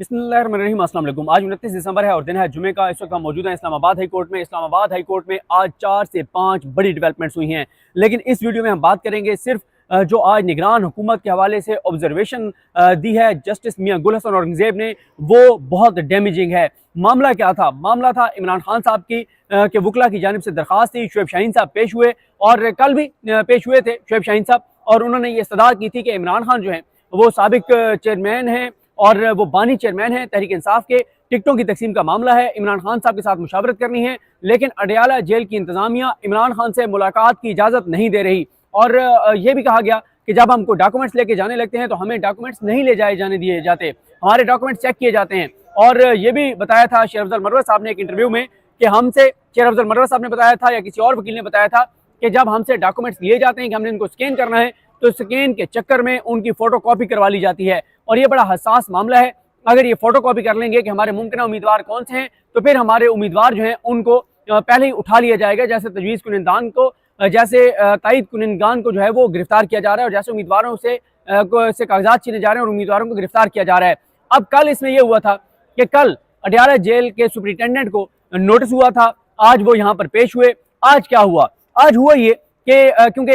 बिस्मिल्लाहिर्रहमानिर्रहीम। अस्सलाम वालेकुम। आज 29 दिसंबर है और दिन है जुमे का। इस वक्त हम मौजूद हैं इस्लामाबाद हाई कोर्ट में। इस्लामाबाद हाई कोर्ट में आज 4 से 5 बड़ी डेवलपमेंट्स हुई हैं, लेकिन इस वीडियो में हम बात करेंगे सिर्फ जो आज निगरान हुकूमत के हवाले से ऑब्जर्वेशन दी है जस्टिस मियां गुल हसन औरंगजेब ने, वो बहुत डैमेजिंग है। मामला क्या था? मामला था इमरान खान साहब की के वकला की जानिब से दरख्वास्त थी। शुएब शाहीन साहब पेश हुए और कल भी पेश हुए थे शुएब शाहीन साहब, और उन्होंने ये इस्तदाद की थी कि इमरान खान जो है वो साबिक चेयरमैन हैं और वो बानी चेयरमैन है तहरीक इंसाफ के। टिकटों की तकसीम का मामला है, इमरान खान साहब के साथ मुशावरत करनी है, लेकिन अडयाला जेल की इंतजामिया इमरान खान से मुलाकात की इजाज़त नहीं दे रही। और ये भी कहा गया कि जब हमको डॉक्यूमेंट्स लेके जाने लगते हैं तो हमें डॉक्यूमेंट्स नहीं ले जाए जाने दिए जाते, हमारे डॉक्यूमेंट्स चेक किए जाते हैं। और ये भी बताया था शेर अफजल मरवत साहब ने एक इंटरव्यू में कि हमसे, शेर अफजल मरवत साहब ने बताया था या किसी और वकील ने बताया था कि जब हमसे डॉक्यूमेंट्स लिए जाते हैं कि हमने इनको स्कैन करना है तो स्कैन के चक्कर में उनकी फोटो कॉपी करवा ली जाती है। और ये बड़ा हसास मामला है। अगर ये फोटो कॉपी कर लेंगे कि हमारे मुमकिन उम्मीदवार कौन से हैं, तो फिर हमारे उम्मीदवार जो हैं उनको पहले ही उठा लिया जाएगा। जैसे तजवीज़ कुनिंदान को, जैसे ताइद कुनिंदान को जो है वो गिरफ्तार किया जा रहा है, और जैसे उम्मीदवारों से कागजात छीने जा रहे हैं और उम्मीदवारों को गिरफ्तार किया जा रहा है। अब कल इसमें यह हुआ था कि कल अडयाला जेल के सुपरिटेंडेंट को नोटिस हुआ था, आज वो यहाँ पर पेश हुए। आज क्या हुआ? आज हुआ ये कि क्योंकि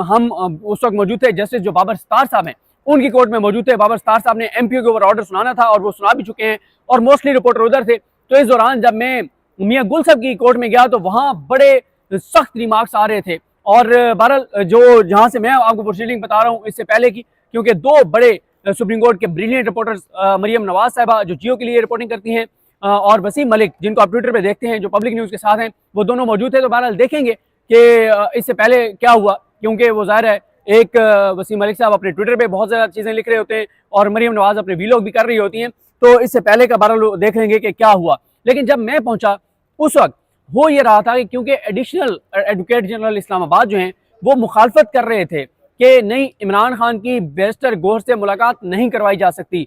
हम उस वक्त मौजूद थे, जस्टिस जो बाबर सत्तार साहब हैं उनकी कोर्ट में मौजूद थे। बाबर सत्तार साहब ने एमपीओ के ऊपर ऑर्डर सुनाना था और वो सुना भी चुके हैं, और मोस्टली रिपोर्टर उधर थे। तो इस दौरान जब मैं मियां गुल साहब की कोर्ट में गया तो वहाँ बड़े सख्त रिमार्क्स आ रहे थे। और बहरहाल जो जहाँ से मैं आपको प्रोसीडिंग बता रहा हूँ इससे पहले की, क्योंकि दो बड़े सुप्रीम कोर्ट के ब्रिलियंट रिपोर्टर्स मरियम नवाज साहबा जो जियो के लिए रिपोर्टिंग करती हैं और वसीम मलिक जिनको आप ट्विटर पर देखते हैं जो पब्लिक न्यूज़ के साथ हैं, वो दोनों मौजूद थे। तो बहरहाल देखेंगे कि इससे पहले क्या हुआ, क्योंकि वो ज़ाहिर है एक वसीम मलिक साहब अपने ट्विटर पे बहुत ज़्यादा चीज़ें लिख रहे होते हैं और मरियम नवाज अपने वीलॉग भी कर रही होती हैं, तो इससे पहले का बहरहाल देख लेंगे कि क्या हुआ। लेकिन जब मैं पहुंचा उस वक्त हो ये रहा था कि क्योंकि एडिशनल एडवोकेट जनरल इस्लामाबाद जो हैं वो मुखालफत कर रहे थे कि नहीं, इमरान खान की बैरिस्टर गौहर से मुलाकात नहीं करवाई जा सकती।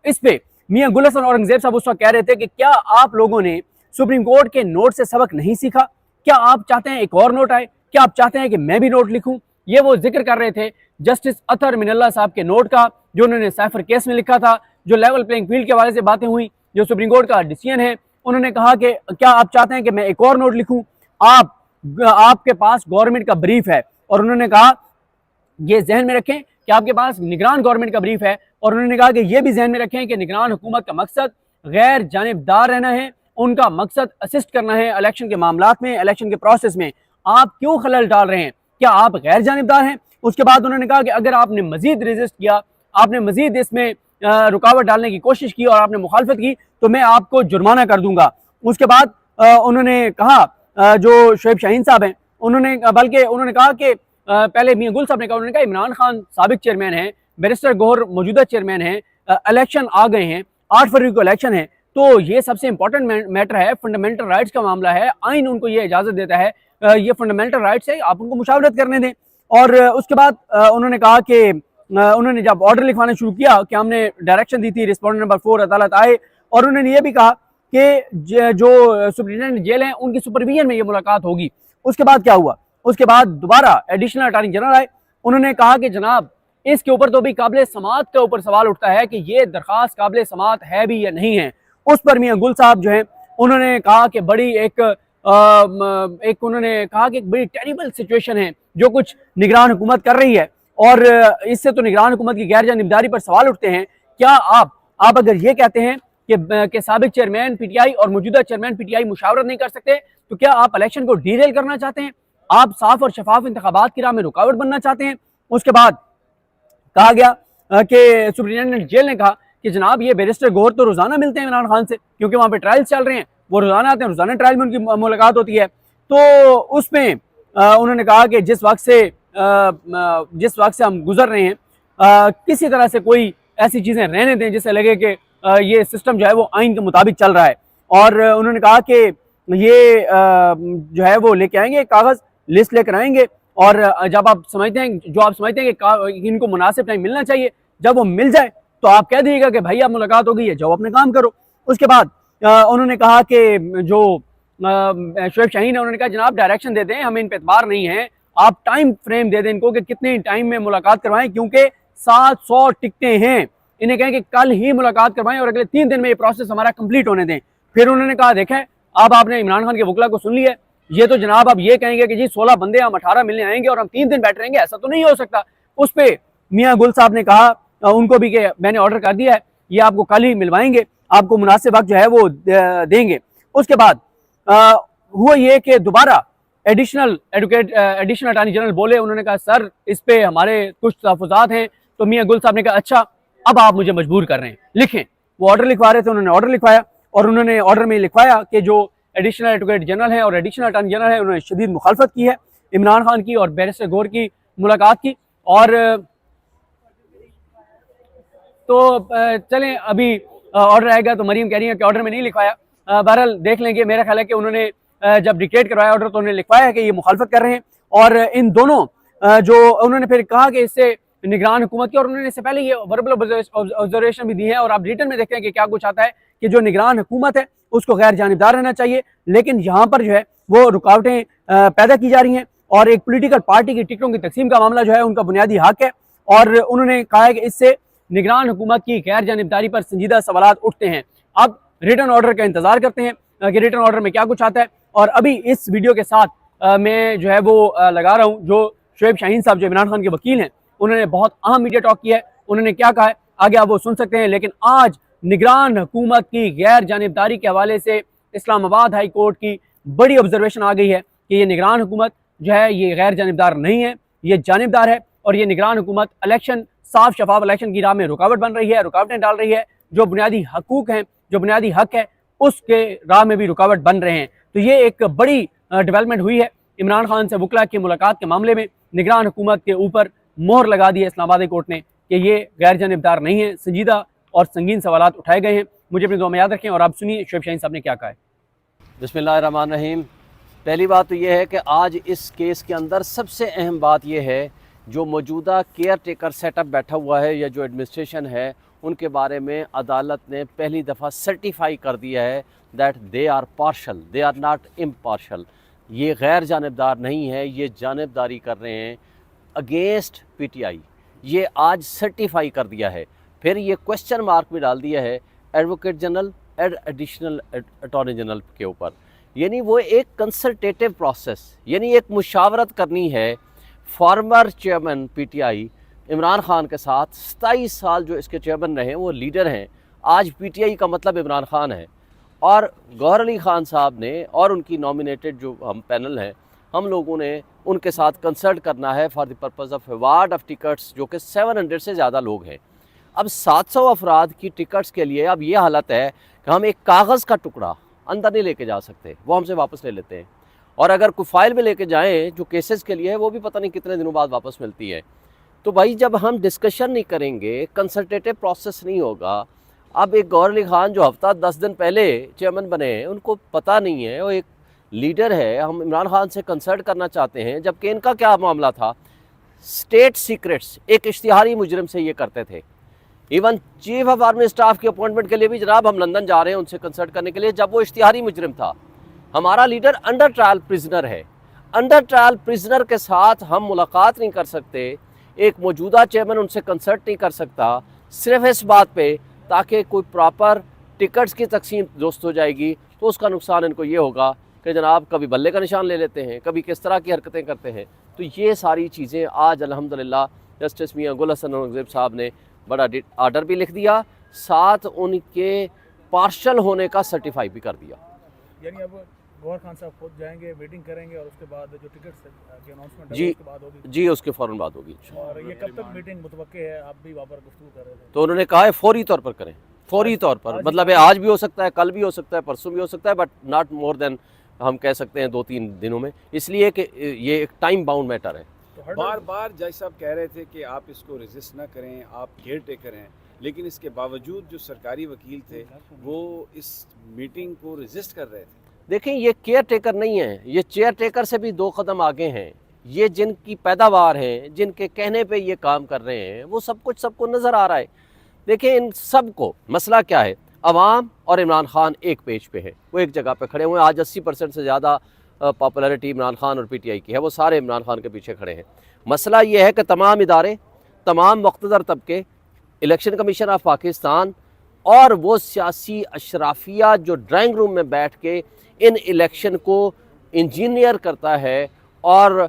इस पे मियां गुल हसन औरंगजेब साहब उस वक्त कह रहे थे कि क्या आप लोगों ने सुप्रीम कोर्ट के नोट से सबक नहीं सीखा? क्या आप चाहते हैं एक और नोट आए? क्या आप चाहते हैं कि मैं भी नोट लिखूं? ये वो जिक्र कर रहे थे जस्टिस अतर मिनल्ला साहब के नोट का, जो उन्होंने साइफर केस में लिखा था, जो लेवल प्लेइंग फील्ड के हवाले से बातें हुई, जो सुप्रीम कोर्ट का डिसीजन है। उन्होंने कहा कि क्या आप चाहते हैं कि मैं एक और नोट लिखूं? आपके पास गवर्नमेंट का ब्रीफ है, और उन्होंने कहा ये जहन में रखें कि आपके पास निगरान गवर्नमेंट का ब्रीफ है, और उन्होंने कहा कि यह भी जहन में रखें कि निगरान हुकूमत का मकसद गैर जानिबदार रहना है, उनका मकसद असिस्ट करना है इलेक्शन के मामलात में, इलेक्शन के प्रोसेस में। आप क्यों खलल डाल रहे हैं? क्या आप गैर जानिबदार हैं? उसके बाद उन्होंने कहा कि अगर आपने मजीद रेजिस्ट किया, आपने मजीद इसमें रुकावट डालने की कोशिश की और आपने मुखालफत की, तो मैं आपको जुर्माना कर दूंगा। उसके बाद उन्होंने कहा जो शुएब शाहीन साहब हैं उन्होंने, बल्कि उन्होंने कहा कि पहले मियां गुल साहब ने कहा, उन्होंने कहा इमरान खान साबिक चेयरमैन है, बैरिस्टर गौहर मौजूदा चेयरमैन है, इलेक्शन आ गए हैं, 8 फरवरी को इलेक्शन है, तो ये सबसे इंपॉर्टेंट मैटर है, फंडामेंटल राइट्स का मामला है, आइन उनको ये इजाजत देता है, ये फंडामेंटल राइट्स है, आप उनको मुशावरत करने दें। और उसके बाद उन्होंने कहा कि उन्होंने जब ऑर्डर लिखवाना शुरू किया कि हमने डायरेक्शन दी थी, रिस्पोंडेंट नंबर 4 अदालत आए, और उन्होंने ये भी कहा कि जो सुप्रिटेंडेंट जेल हैं उनकी सुपरविजन में ये मुलाकात होगी। उसके बाद क्या हुआ? उसके बाद दोबारा एडिशनल अटॉर्नी जनरल आए, उन्होंने कहा कि जनाब इसके ऊपर तो भी काबिल समात के ऊपर सवाल उठता है कि ये दरखास्त काबिल समात है भी या नहीं है। उस पर मियां गुल साहब जो हैं उन्होंने कहा कि बड़ी उन्होंने कहा कि एक बड़ी टेरिबल सिचुएशन है जो कुछ निगरान हुकूमत कर रही है, और इससे तो निगरान हुकूमत की गैर जानिबदारी पर सवाल उठते हैं। क्या आप अगर ये कहते हैं कि साबिक चेयरमैन पीटीआई और मौजूदा चेयरमैन पीटीआई मुशावरत नहीं कर सकते, तो क्या आप इलेक्शन को डीरेल करना चाहते हैं? आप साफ और शफाफ इंतखाबात की राह में रुकावट बनना चाहते हैं? उसके बाद कहा गया कि सुप्रिटेंडेंट जेल ने कहा कि जनाब ये बैरिस्टर गौहर तो रोजाना मिलते हैं इमरान खान से, क्योंकि वहाँ पे ट्रायल्स चल रहे हैं, वो रोजाना आते हैं, रोजाना ट्रायल में उनकी मुलाकात होती है। तो उसमें उन्होंने कहा कि जिस वक्त से हम गुजर रहे हैं, किसी तरह से कोई ऐसी चीज़ें रहने दें जिससे लगे कि ये सिस्टम जो है वो आइन के मुताबिक चल रहा है। और उन्होंने कहा कि ये जो है वो लेके आएंगे कागज़, लिस्ट लेकर आएंगे, और जब आप समझते हैं कि इनको मुनासिब टाइम मिलना चाहिए, जब वो मिल जाए तो आप कह दीजिएगा कि भाई आप मुलाकात हो गई है, जाओ अपने काम करो। उसके बाद उन्होंने कहा कि जो शुएब शाहीन है उन्होंने कहा जनाब डायरेक्शन दे दें, हमें इन पर एतबार नहीं है, आप टाइम फ्रेम दे दें इनको कि कितने टाइम में मुलाकात करवाएं, क्योंकि 700 टिकटें हैं इन्हें कहें कि कल ही मुलाकात करवाएं और अगले 3 दिन में ये प्रोसेस हमारा कंप्लीट होने दें। फिर उन्होंने कहा देखें अब आपने इमरान खान के वकला को सुन लिया, ये तो जनाब आप ये कहेंगे कि जी 16 बंदे हम 18 मिलने आएंगे और हम 3 दिन बैठ रहेंगे, ऐसा तो नहीं हो सकता। उस पर मियाँ गुल साहब ने कहा उनको भी कि मैंने ऑर्डर कर दिया है, ये आपको कल ही मिलवाएंगे, आपको मुनासिब वक्त जो है वो देंगे। उसके बाद हुआ ये कि दोबारा एडिशनल अटॉर्नी जनरल बोले, उन्होंने कहा सर इस पे हमारे कुछ तहफ़्फ़ुज़ात हैं। तो मियाँ गुल साहब ने कहा अच्छा अब आप मुझे मजबूर कर रहे हैं, लिखें। वो ऑर्डर लिखवा रहे थे, उन्होंने ऑर्डर लिखवाया और उन्होंने ऑर्डर में लिखवाया कि जो एडिशनल एडवोकेट जनरल है और एडिशनल अटॉर्नी जनरल है उन्होंने शदीद मुखालफत की है इमरान खान की और बैरिस्टर गौहर की मुलाकात की। और तो चलें अभी ऑर्डर आएगा। तो मरीम कह रही है कि ऑर्डर में नहीं लिखवाया, बहरहाल देख लेंगे। मेरा ख्याल है कि उन्होंने जब डिक्टेट करवाया ऑर्डर तो उन्होंने लिखवाया है कि ये मुखालफत कर रहे हैं। और इन दोनों जो उन्होंने फिर कहा कि इससे निगरान हुकूमत की, और उन्होंने इससे पहले ये वर्बल ऑब्जर्वेशन भी दी है और आप रिटर्न में देखते हैं कि क्या कुछ आता है कि जो निगरान हुकूमत है उसको गैर जानिबदार रहना चाहिए। लेकिन यहाँ पर जो है वो रुकावटें पैदा की जा रही हैं और एक पोलिटिकल पार्टी की टिकटों की तकसीम का मामला जो है उनका बुनियादी हक है। और उन्होंने कहा है कि इससे निगरान हुकूमत की गैर जानिबदारी पर संजीदा सवालात उठते हैं। अब रिटर्न ऑर्डर का इंतजार करते हैं कि रिटर्न ऑर्डर में क्या कुछ आता है। और अभी इस वीडियो के साथ मैं जो है वो लगा रहा हूँ जो शोएब शाहीन साहब जो इमरान खान के वकील हैं, उन्होंने बहुत अहम मीडिया टॉक किया है। उन्होंने क्या कहा है आगे आप वो सुन सकते हैं। लेकिन आज निगरान हुकूमत की गैर जानिबदारी के हवाले से इस्लामाबाद हाई कोर्ट की बड़ी ऑब्जर्वेशन आ गई है कि ये निगरान हुकूमत जो है ये गैर जानिबदार नहीं है, ये जानिबदार है। और ये निगरान हुकूमत इलेक्शन साफ शफाफ इलेक्शन की राह में रुकावट बन रही है, रुकावटें डाल रही है। जो बुनियादी हकूक हैं, जो बुनियादी हक है उसके राह में भी रुकावट बन रहे हैं। तो ये एक बड़ी डेवलपमेंट हुई है। इमरान खान से वकला की मुलाकात के मामले में निगरान हुकूमत के ऊपर मोहर लगा दी है इस्लामाबाद कोर्ट ने कि ये गैर जानिबदार नहीं है, संजीदा और संगीन सवालात उठाए गए हैं। मुझे अपनी दुआ में याद रखें। और आप सुनिए शोएब शाहीन साहब ने क्या कहा है। बिस्मिल्लाहिर्रहमानिर्रहीम। पहली बात तो ये है कि आज इस केस के अंदर सबसे अहम बात यह है जो मौजूदा केयर टेकर सेटअप बैठा हुआ है या जो एडमिनिस्ट्रेशन है उनके बारे में अदालत ने पहली दफ़ा सर्टिफाई कर दिया है that they are partial, they are not impartial. ये गैर जानिबदार नहीं है, ये जानिबदारी कर रहे हैं अगेंस्ट पीटीआई। ये आज सर्टिफाई कर दिया है। फिर ये क्वेश्चन मार्क भी डाल दिया है advocate general and additional attorney general के ऊपर। यानी वो एक कंसल्टेटिव प्रोसेस, यानी एक मुशावरत करनी है former chairman PTI Imran Khan के साथ। 27 साल जो इसके चेयरमैन रहे, वो लीडर हैं। आज पीटीआई का मतलब इमरान खान है। और गौहर अली खान साहब ने और उनकी नॉमिनेटेड जो हम पैनल हैं, हम लोगों ने उनके साथ कंसल्ट करना है for the purpose of award of tickets, जो कि 700 से ज़्यादा लोग हैं। अब 700 अफराद की टिकट्स के लिए अब ये हालत है कि हम एक कागज़ का टुकड़ा अंदर नहीं लेके जा सकते, वो हमसे वापस ले लेते हैं। और अगर कोई फाइल में लेके जाएं जो केसेस के लिए है, वो भी पता नहीं कितने दिनों बाद वापस मिलती है। तो भाई जब हम डिस्कशन नहीं करेंगे, कंसल्टेटिव प्रोसेस नहीं होगा। अब एक गौहर अली खान जो हफ्ता 10 दिन पहले चेयरमैन बने हैं, उनको पता नहीं है, वो एक लीडर है, हम इमरान खान से कंसल्ट करना चाहते हैं, जबकि इनका क्या मामला था, स्टेट सीक्रेट्स एक इश्तिहारी मुजरिम से ये करते थे। Even chief of army staff की अपॉइंटमेंट के लिए भी जनाब हम लंदन जा रहे हैं उनसे कंसल्ट करने के लिए, जब वो इश्तिहारी मुजरिम था। हमारा लीडर अंडर ट्रायल प्रिजनर है, अंडर ट्रायल प्रिजनर के साथ हम मुलाकात नहीं कर सकते। एक मौजूदा चेयरमैन उनसे कंसल्ट नहीं कर सकता, सिर्फ इस बात पे ताकि कोई प्रॉपर टिकट्स की तकसीम दुरुस्त हो जाएगी। तो उसका नुकसान इनको ये होगा कि जनाब कभी बल्ले का निशान ले लेते हैं, कभी किस तरह की हरकतें करते हैं। तो ये सारी चीज़ें आज अल्हम्दुलिल्लाह जस्टिस मियां गुल हसन औरंगज़ेब साहब ने बड़ा आर्डर भी लिख दिया, साथ उनके पार्शल होने का सर्टिफाई भी कर दिया। यानी अब गौहर खान साहब खुद जाएंगे, मीटिंग करेंगे और उसके बाद जो टिकट्स की अनाउंसमेंट है उसके बाद होगी। जी उसके फ़ौरन बाद होगी। और ये कब तक मीटिंग मुतवक्के है? आप भी वहाँ पर गुफ्तगू कर रहे थे, तो उन्होंने कहा है फौरी तौर पर करें, फौरी तौर पर। मतलब है आज भी हो सकता है, कल भी हो सकता है, परसों भी हो सकता है, बट नॉट मोर देन हम कह सकते हैं 2-3 दिनों में, इसलिए कि ये एक टाइम बाउंड मैटर है। तो बार बार जज साहब कह रहे थे कि आप इसको रेजिस्ट ना करें, आप केयर टेकर हैं, लेकिन इसके बावजूद जो सरकारी वकील थे वो इस मीटिंग को रेजिस्ट कर रहे थे। देखें ये केयर टेकर नहीं है, ये चेयर टेकर से भी 2 कदम आगे हैं। ये जिनकी पैदावार है, जिनके कहने पे ये काम कर रहे हैं, वो सब कुछ सबको नज़र आ रहा है। देखें इन सब को मसला क्या है, अवाम और इमरान खान एक पेज पे है, वो एक जगह पे खड़े हुए हैं। आज 80% से ज़्यादा पॉपुलैरिटी इमरान खान और पीटीआई की है, वो सारे इमरान खान के पीछे खड़े हैं। मसला ये है कि तमाम इदारे, तमाम मुक़्तदर तबके इलेक्शन कमीशन ऑफ पाकिस्तान और वो सियासी अशराफिया जो ड्राइंग रूम में बैठ के इन इलेक्शन को इंजीनियर करता है और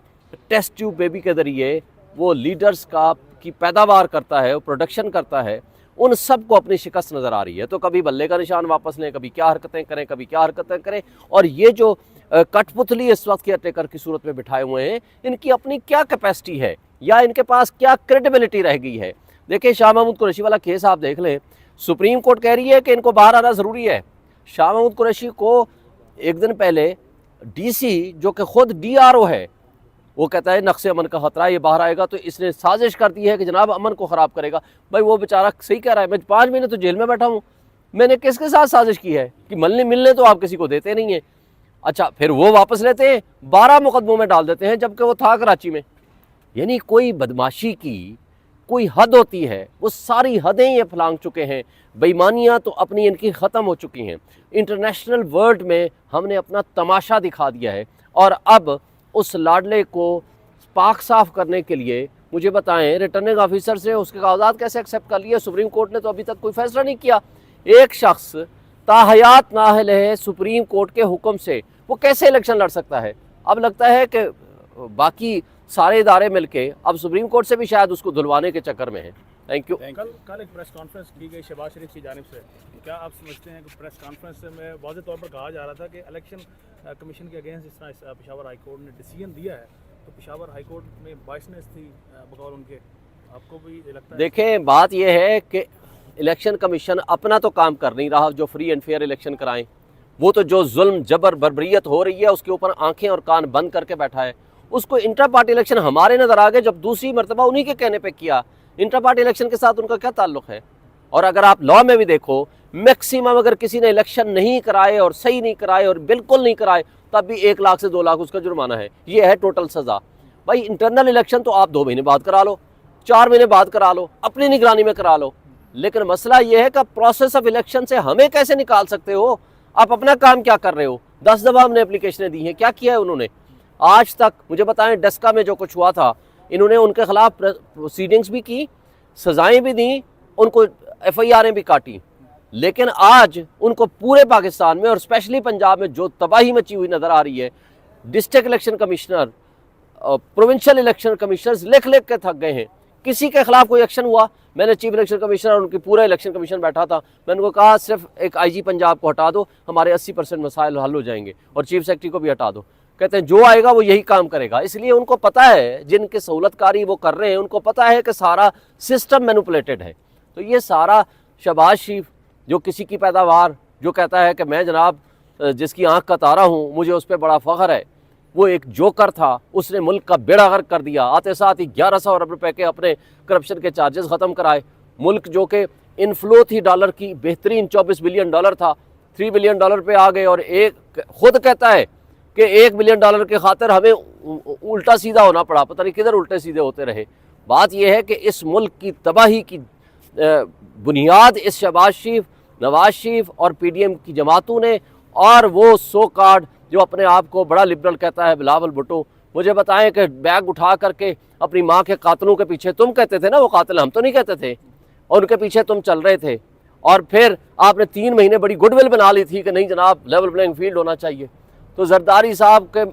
टेस्ट ट्यूब बेबी के ज़रिए वो लीडर्स की पैदावार करता है, वो प्रोडक्शन करता है, उन सब को अपनी शिकस्त नज़र आ रही है। तो कभी बल्ले का निशान वापस लें, कभी क्या हरकतें करें, कभी क्या हरकतें करें। और ये जो कठपुतली इस वक्त केयर टेकर की सूरत में बिठाए हुए हैं, इनकी अपनी क्या कैपेसिटी है या इनके पास क्या क्रेडिबिलिटी रह गई है। देखिए, शाह महमूद कुरैशी वाला केस आप देख लें, सुप्रीम कोर्ट कह रही है कि इनको बाहर आना ज़रूरी है। शाह महमूद कुरैशी को एक दिन पहले डीसी जो कि खुद DRO है, वो कहता है नक्शे अमन का खतरा, ये बाहर आएगा तो इसने साजिश कर दी है कि जनाब अमन को ख़राब करेगा। भाई वो बेचारा सही कह रहा है, मैं 5 महीने तो जेल में बैठा हूँ, मैंने किसके साथ साजिश की है कि मिलने तो आप किसी को देते नहीं हैं। अच्छा, फिर वो वापस लेते हैं, 12 मुकदमों में डाल देते हैं, जबकि वो था कराची में। यानी कोई बदमाशी की कोई हद होती है, वो सारी हदें ये फलांग चुके हैं। बेईमानियाँ तो अपनी इनकी ख़त्म हो चुकी हैं। इंटरनेशनल वर्ल्ड में हमने अपना तमाशा दिखा दिया है और अब उस लाडले को पाक साफ करने के लिए मुझे बताएं, रिटर्निंग ऑफिसर से उसके कागजात कैसे एक्सेप्ट कर लिए? सुप्रीम कोर्ट ने तो अभी तक कोई फैसला नहीं किया। एक शख्स ताहयात नाअहल है सुप्रीम कोर्ट के हुक्म से, वो कैसे इलेक्शन लड़ सकता है? अब लगता है कि बाकी सारे इदारे मिलके अब सुप्रीम कोर्ट से भी शायद उसको धुलवाने के चक्कर में है। Thank you. कल एक प्रेस कॉन्फ्रेंस की गई शहबाज शरीफ की जानिब से, क्या आप समझते हैं कि प्रेस कॉन्फ्रेंस में वाज़ेह तौर पर कहा जा रहा था कि इलेक्शन कमीशन के अगेंस्ट जिस तरह पेशावर हाई कोर्ट ने डिसीजन दिया है, तो पेशावर हाई कोर्ट में बाइसनेस थी बगौर उनके, आपको भी लगता है? देखें, बात यह है कि इलेक्शन कमीशन अपना तो काम कर नहीं रहा जो फ्री एंड फेयर इलेक्शन कराएं। वो तो जो जुल्म जबर बर्बरियत हो रही है उसके ऊपर आंखें और कान बंद करके बैठा है। उसको इंटर पार्टी इलेक्शन हमारे नज़र आ गए जब दूसरी मरतबा उन्हीं के कहने पे किया। इंटर पार्टी इलेक्शन के साथ उनका क्या ताल्लुक़ है? और अगर आप लॉ में भी देखो, मैक्सिमम अगर किसी ने इलेक्शन नहीं कराए और सही नहीं कराए और बिल्कुल नहीं कराए, तब भी 1 लाख से 2 लाख उसका जुर्माना है। ये है टोटल सज़ा। भाई इंटरनल इलेक्शन तो आप 2 महीने बाद करा लो, 4 महीने बाद करा लो, अपनी निगरानी में करा लो, लेकिन मसला ये है कि प्रोसेस ऑफ इलेक्शन से हमें कैसे निकाल सकते हो? आप अपना काम क्या कर रहे हो? 10 दफ़ा हमने एप्लीकेशनें दी हैं, क्या किया है उन्होंने आज तक? मुझे बताएं, डस्का में जो कुछ हुआ था, इन्होंने उनके खिलाफ प्रोसीडिंग्स भी की, सजाएं भी दी, उनको FIR भी काटी, लेकिन आज उनको पूरे पाकिस्तान में और स्पेशली पंजाब में जो तबाही मची हुई नज़र आ रही है, district election commissioner, provincial election commissioners लिख के थक गए हैं। किसी के खिलाफ कोई एक्शन हुआ? मैंने चीफ इलेक्शन कमिश्नर और उनकी पूरा इलेक्शन कमीशन बैठा था, मैंने उनको कहा सिर्फ एक IG पंजाब को हटा दो, हमारे 80% मसाइल हल हो जाएंगे, और चीफ सेक्रेटरी को भी हटा दो। कहते हैं जो आएगा वो यही काम करेगा। इसलिए उनको पता है, जिनके सहूलतकारी वो कर रहे हैं, उनको पता है कि सारा सिस्टम मैनिपुलेटेड है। तो ये सारा शहबाज शरीफ जो किसी की पैदावार, जो कहता है कि मैं जनाब जिसकी आंख का तारा हूँ, मुझे उस पर बड़ा फ़ख्र है, वो एक जोकर था, उसने मुल्क का बेड़ा गर्क कर दिया। आते साथ ही 1100 अरब रुपए के अपने करप्शन के चार्जेस ख़त्म कराए। मुल्क जो कि इनफ्लो थी डॉलर की, बेहतरीन $24 बिलियन था, $3 बिलियन पे आ गए। और एक खुद कहता है कि $1 बिलियन के खातिर हमें उल्टा सीधा होना पड़ा, पता नहीं किधर उल्टे सीधे होते रहे। बात यह है कि इस मुल्क की तबाही की बुनियाद इस शहबाज शरीफ, नवाज शरीफ और PDM की जमातों ने, और वो सो कार्ड जो अपने आप को बड़ा लिबरल कहता है बिलावल भुट्टो। मुझे बताएं कि बैग उठा करके अपनी माँ के कातलों के पीछे, तुम कहते थे ना वो कातिल, हम तो नहीं कहते थे, और उनके पीछे तुम चल रहे थे, और फिर आपने 3 महीने बड़ी गुडविल बना ली थी कि नहीं जनाब लेवल प्लेइंग फील्ड होना चाहिए। तो जरदारी साहब के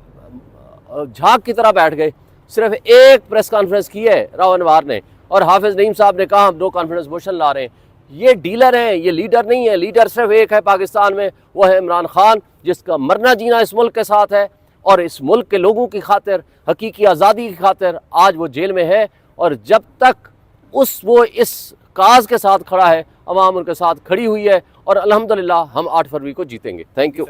झांक की तरह बैठ गए। सिर्फ एक प्रेस कॉन्फ्रेंस की है राव अनवार ने, और हाफिज नईम साहब ने कहा हम 2 कॉन्फिडेंस मोशन ला रहे हैं। ये डीलर हैं, ये लीडर नहीं है। लीडर सिर्फ एक है पाकिस्तान में, वो है इमरान खान, जिसका मरना जीना इस मुल्क के साथ है, और इस मुल्क के लोगों की खातिर, हकीकी आज़ादी की खातिर आज वो जेल में है। और जब तक वो इस काज के साथ खड़ा है, अवाम उनके साथ खड़ी हुई है, और अल्हम्दुलिल्लाह हम 8 फरवरी को जीतेंगे। Thank you.